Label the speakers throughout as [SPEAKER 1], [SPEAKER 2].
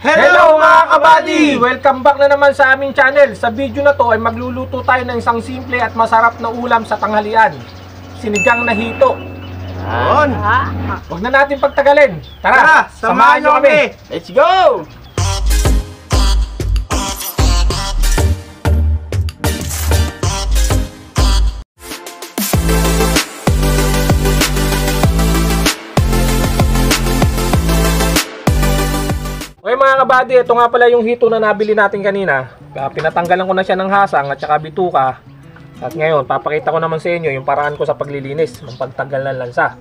[SPEAKER 1] Hello mga kabady! Welcome back na naman sa aming channel. Sa video na to ay magluluto tayo ng isang simple at masarap na ulam sa tanghalian. Sinigang na hito. Huwag na natin pagtagalin. Tara, samahan nyo kami!
[SPEAKER 2] Let's go!
[SPEAKER 1] Okay mga kabady, ito nga pala yung hito na nabili natin kanina. Pinatanggalan ko na siya ng hasang at saka bituka. At ngayon, papakita ko naman sa inyo yung paraan ko sa paglilinis ng pagtanggal ng lansa.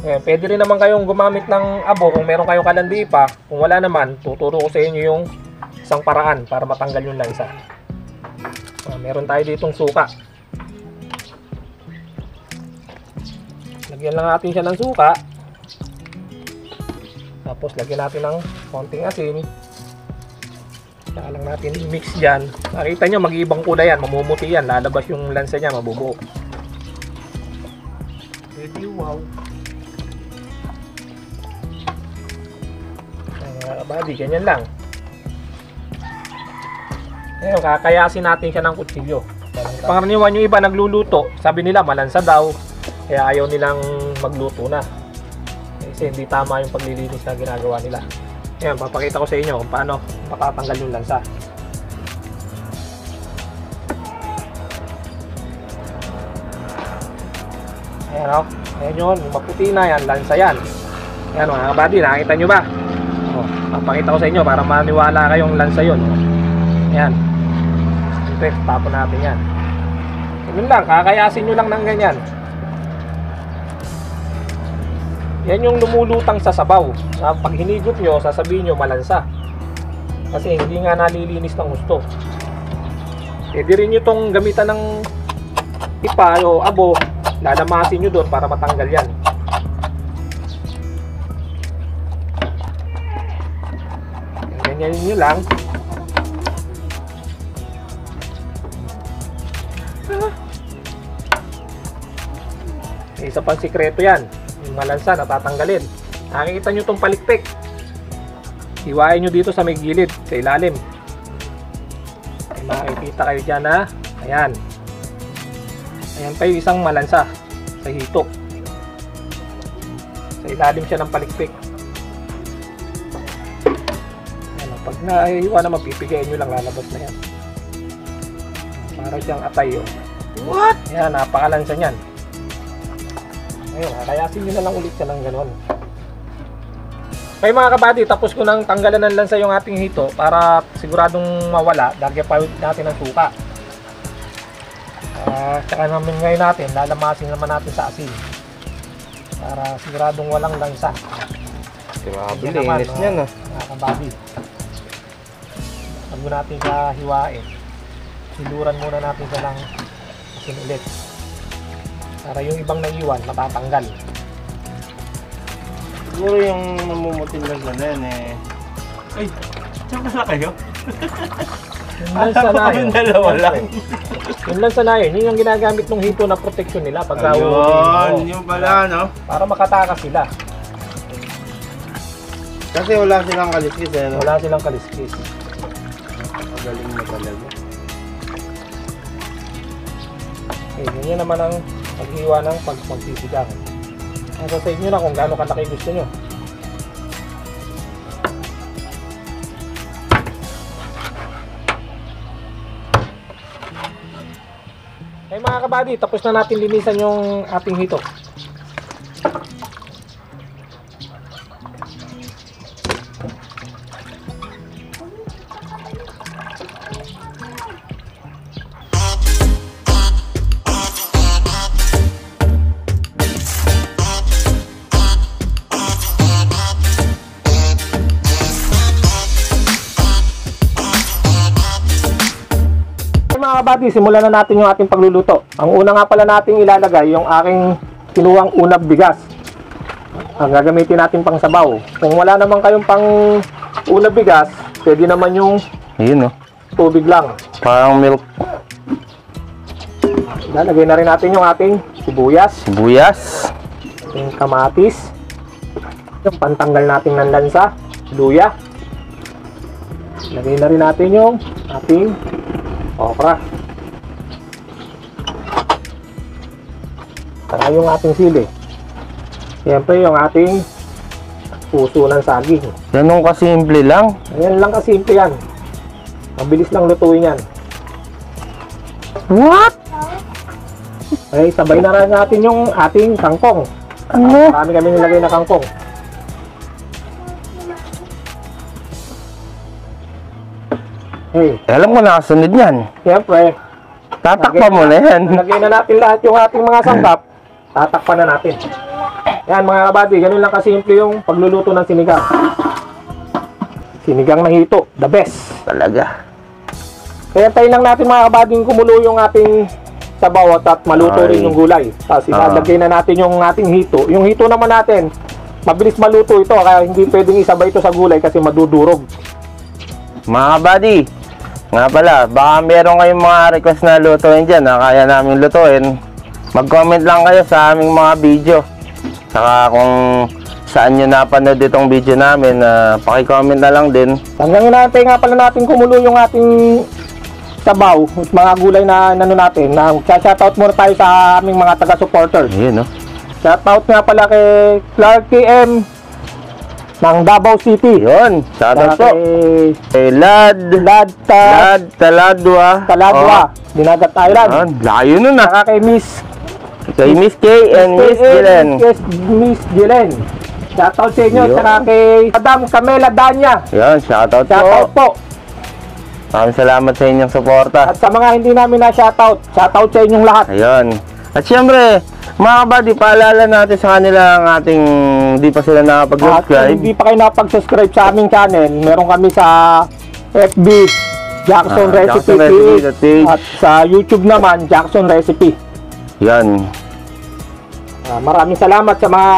[SPEAKER 1] Ngayon, pwede rin naman kayong gumamit ng abo kung meron kayong kalandi pa. Kung wala naman, tuturo ko sa inyo yung isang paraan para matanggal yung lansa. Meron tayo ditong suka. Lagyan lang natin siya ng suka. Tapos lagyan natin ng konting asin. Saka lang natin i-mix dyan. Nakita nyo, mag-iibang kulay yan. Mamumuti yan. Lalabas yung lansa niya, mabubuo. Ready, wow. Mga kabady, ganyan lang. Ngayon, kakayasin natin siya ng kutsilyo. Pangkaraniwan yung iba nagluluto. Sabi nila, malansa daw. Kaya ayaw nilang magluto na. Kasi hindi tama yung paglilinis na ginagawa nila. Ayan, papakita ko sa inyo kung paano matatanggal yung lansa. Ayan o. Ayan yun, maputi na yan, lansa yan. Ayan mga kabady, nakita nyo ba? O, papakita ko sa inyo para maniwala kayong lansa yun. Ayan. Siyempre, tapon natin yan. Yun lang, kakayasin nyo lang ng ganyan. Yan yung lumulutang sa sabaw. Pag hinigot nyo, sasabihin nyo malansa. Kasi hindi nga nalilinis ng gusto. Pwede rin nyo itong gamitan ng ipa o abo. Lalamasin nyo doon para matanggal yan. Ganyan nyo lang. Isa pang sikreto yan. Yung malansa natatanggalin. Nakikita nyo itong palikpik. Hiwain nyo dito sa may gilid, sa ilalim. Ay, makikita kayo dyan na ayan. Ayan pa yung isang malansa sa hito. Sa ilalim siya ng palikpik. Ayan, pag nahihiwa na, mapipigayin nyo lang, lalabas na yan. Para siyang atay yun.
[SPEAKER 2] What?
[SPEAKER 1] Ayan, napakalansa nyan. Ngayon, kakayasin nyo na lang ulit siya ng gano'n. Okay mga kabady, tapos ko nang tanggalan ng lansa yung ating hito para siguradong mawala. Lagyan pa natin ng suka. Tsaka namin ngayon natin, lalamasin naman natin sa asin. Para siguradong walang lansa.
[SPEAKER 2] Grabe, linis niya na.
[SPEAKER 1] Mga kabady. Bago natin siya hiwain, siluran muna natin siya ng asin ulit. Para yung ibang naiwan, matatanggal.
[SPEAKER 2] Siguro yung namumutin lang gano'n eh. Ay, saan pala kayo?
[SPEAKER 1] Yung lansa na yun.
[SPEAKER 2] Dalawa lang.
[SPEAKER 1] Yung lansa na yun, yun yung ginagamit ng hito na protection nila. Pag
[SPEAKER 2] ayun, yung pala, no?
[SPEAKER 1] para makatakas sila.
[SPEAKER 2] Kasi wala silang kaliskis eh, no?
[SPEAKER 1] Wala silang kaliskis.
[SPEAKER 2] Magaling na talaga.
[SPEAKER 1] Okay, ganyan naman ang paghiwa ng pagpagpisigang. Nasa sa inyo na kung gaano kalaki gusto nyo. Okay mga kabady, tapos na natin linisan yung ating hito. Mga kabady, simulan na natin yung ating pagluluto. Ang una nga pala nating ilalagay yung aking kinuwang unab bigas. Ang gagamitin natin pang sabaw. Kung wala naman kayong pang unab bigas, pwede naman yung
[SPEAKER 2] ayun, no?
[SPEAKER 1] Tubig lang.
[SPEAKER 2] Parang milk.
[SPEAKER 1] Lalagay na rin natin yung ating sibuyas.
[SPEAKER 2] Sibuyas.
[SPEAKER 1] Yung kamatis. Yung pantanggal natin ng lansa. Luya. Lagay na rin natin yung ating okra. Saka yung ating sili. Siyempre yung ating puso ng saging.
[SPEAKER 2] Ganun kasimple lang.
[SPEAKER 1] Ayan lang kasimple yan. Mabilis lang lutuin yan.
[SPEAKER 2] What?
[SPEAKER 1] Okay, sabay na rin natin yung ating kangkong.
[SPEAKER 2] Ano?
[SPEAKER 1] Marami kami nilagay na kangkong. Hey,
[SPEAKER 2] Alam ko nakasunod yan.
[SPEAKER 1] siyempre,
[SPEAKER 2] Tatakpan mo na yan.
[SPEAKER 1] nalagay na natin lahat yung ating mga sangkap. Tatakpan na natin. Yan mga kabady, ganun lang kasimple yung pagluluto ng sinigang. Sinigang na hito, the best.
[SPEAKER 2] Talaga.
[SPEAKER 1] Kaya tayo lang natin mga kabady kumulo yung ating sabaw at maluto
[SPEAKER 2] Ay.
[SPEAKER 1] rin yung gulay. Tapos ilalagay na natin yung ating hito. Yung hito naman natin, mabilis maluto ito kaya hindi pwedeng isabay ito sa gulay kasi madudurog.
[SPEAKER 2] Mga kabady, nga pala, baka meron kayong mga request na lutuin dyan na kaya namin lutuin. Mag-comment lang kayo sa aming mga video. Saka kung saan nyo napanood itong video namin, paki-comment na lang din.
[SPEAKER 1] Hanggang inaantay nga pala natin kumulo yung ating sabaw at mga gulay na nano natin. Shoutout muna tayo sa aming mga taga-supporters.
[SPEAKER 2] Ayun, no?
[SPEAKER 1] Shoutout nga pala kay Clark KM ng Davao City.
[SPEAKER 2] Yun, shoutout po.
[SPEAKER 1] Kay
[SPEAKER 2] Lad Taladwa.
[SPEAKER 1] Taladwa, Dinagat Island.
[SPEAKER 2] Yun, layo nun ah.
[SPEAKER 1] Saka kay Miss
[SPEAKER 2] Kay Miss K and Miss Jilen.
[SPEAKER 1] Miss Jilen. Shoutout sa inyo.
[SPEAKER 2] Yun.
[SPEAKER 1] Saka kay Madam Camela Danya.
[SPEAKER 2] Yun, shoutout
[SPEAKER 1] Shoutout
[SPEAKER 2] po.
[SPEAKER 1] po.
[SPEAKER 2] Maraming salamat sa inyong suporta.
[SPEAKER 1] At sa mga hindi namin na shoutout, shoutout sa inyong lahat.
[SPEAKER 2] Ayun. At syempre, mga kabady, paalala natin sa kanila ang ating di pa sila
[SPEAKER 1] At kung
[SPEAKER 2] nakapag-subscribe.
[SPEAKER 1] hindi pa kayo nakapag-subscribe sa aming channel, meron kami sa FB, Jackson Recipe
[SPEAKER 2] Jackson Recipe,
[SPEAKER 1] Page,
[SPEAKER 2] page.
[SPEAKER 1] at sa YouTube naman, Jackson Recipe.
[SPEAKER 2] Yan.
[SPEAKER 1] Maraming salamat sa mga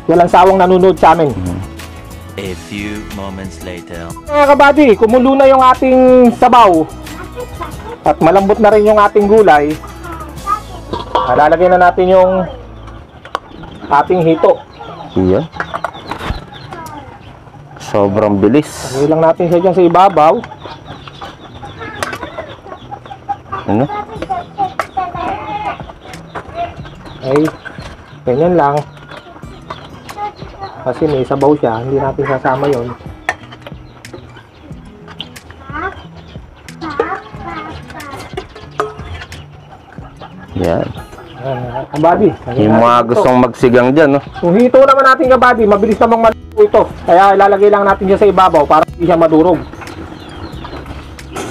[SPEAKER 1] walang sawang nanonood sa amin.
[SPEAKER 3] A few moments later.
[SPEAKER 1] Mga kabady, kumulo na yung ating sabaw at malambot na rin yung ating gulay. Lalagay na natin yung ating hito.
[SPEAKER 2] Yan. Sobrang bilis.
[SPEAKER 1] Lagay lang natin siya dyan sa ibabaw.
[SPEAKER 2] Ano?
[SPEAKER 1] Ay, ganyan lang. Kasi may sabaw siya, hindi natin sasama yon.
[SPEAKER 2] Yan.
[SPEAKER 1] Kabady.
[SPEAKER 2] Yung mga gustong magsigang dyan, no?
[SPEAKER 1] Yung hito naman natin kabady, mabilis namang maluto ito. Kaya ilalagay lang natin siya sa ibabaw para hindi siya madurog.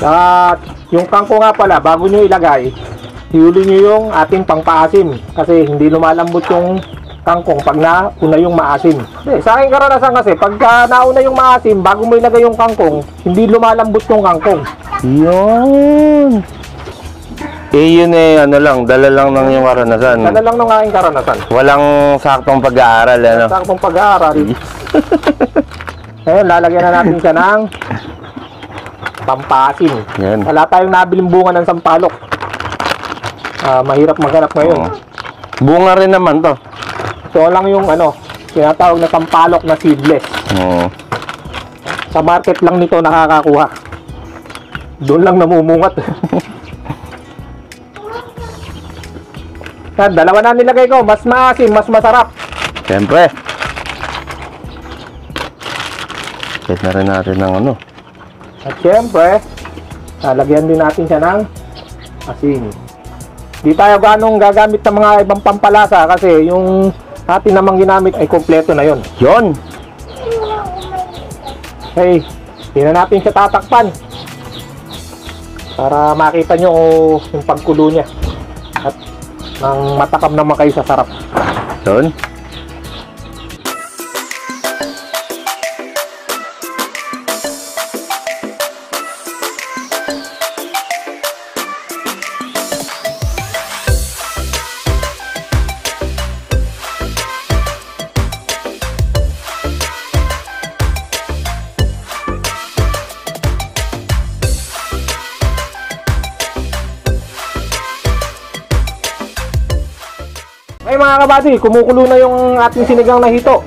[SPEAKER 1] At yung kangko nga pala, bago nyo ilagay, ihuli nyo yung ating pangpaasim. Kasi hindi lumalambot yung kangkong pag nauna yung maasim. Sa aking karanasan kasi, pagka nauna yung maasim, bago mo ilagay yung kangkong, hindi lumalambot yung kangkong.
[SPEAKER 2] Yun. Yun ano lang, dala lang ng yung karanasan.
[SPEAKER 1] Dala lang ng aking karanasan.
[SPEAKER 2] Walang saktong pag-aaral, ano?
[SPEAKER 1] Sa akong pag-aaral. Ngayon, lalagyan na natin siya ng pampasim.
[SPEAKER 2] Yan.
[SPEAKER 1] Wala tayong nabiling bunga ng sampalok. Mahirap maghanap ngayon.
[SPEAKER 2] Oo. Bunga rin naman to.
[SPEAKER 1] So lang yung tinatawag na sampalok na seedless.
[SPEAKER 2] Oo.
[SPEAKER 1] Sa market lang nito nakakakuha. Doon lang namumungat. Dalawa na nilagay ko. Mas maasim, mas masarap.
[SPEAKER 2] Siyempre. Set na rin natin ng ano.
[SPEAKER 1] At syempre, lagyan din natin siya ng asin. Di tayo ganong gagamit ng mga ibang pampalasa kasi yung atin namang ginamit ay kompleto na yon.
[SPEAKER 2] Yon.
[SPEAKER 1] Okay, hindi na natin siya tatakpan para makita nyo yung pagkulo niya at nang matakam naman kayo sa sarap.
[SPEAKER 2] Yon.
[SPEAKER 1] Okay mga kabady, kumukulo na yung ating sinigang na hito.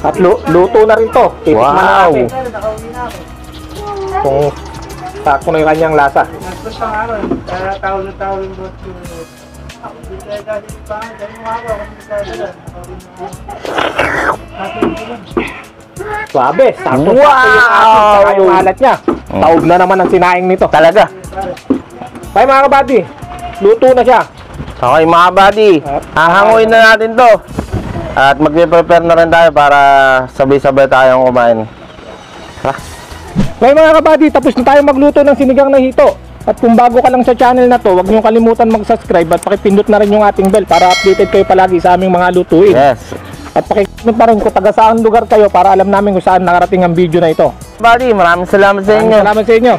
[SPEAKER 1] At luto na rin to. Titikman na
[SPEAKER 2] Wow.
[SPEAKER 1] natin. kung sakto na yung kanyang lasa. Suabe, sakto
[SPEAKER 2] Wow!
[SPEAKER 1] yung asin saka yung alat niya. Taob na naman ang sinaing nito.
[SPEAKER 2] Talaga.
[SPEAKER 1] Kaya mga kabady, luto na siya.
[SPEAKER 2] Okay mga buddy, hahanguin na natin to. At magpe-prepare na rin tayo para sabay-sabay tayong kumain.
[SPEAKER 1] Kaya mga kabady, tapos na tayo magluto ng sinigang na hito. At kung bago ka lang sa channel na to, huwag niyo kalimutan mag-subscribe at pakipindot na rin yung ating bell para updated kayo palagi sa aming mga lutuin.
[SPEAKER 2] Yes.
[SPEAKER 1] At pakicomment pa rin kung taga saan lugar kayo para alam namin kung saan nakarating ang video na ito.
[SPEAKER 2] Buddy, maraming salamat sa inyo.
[SPEAKER 1] Salamat sa inyo.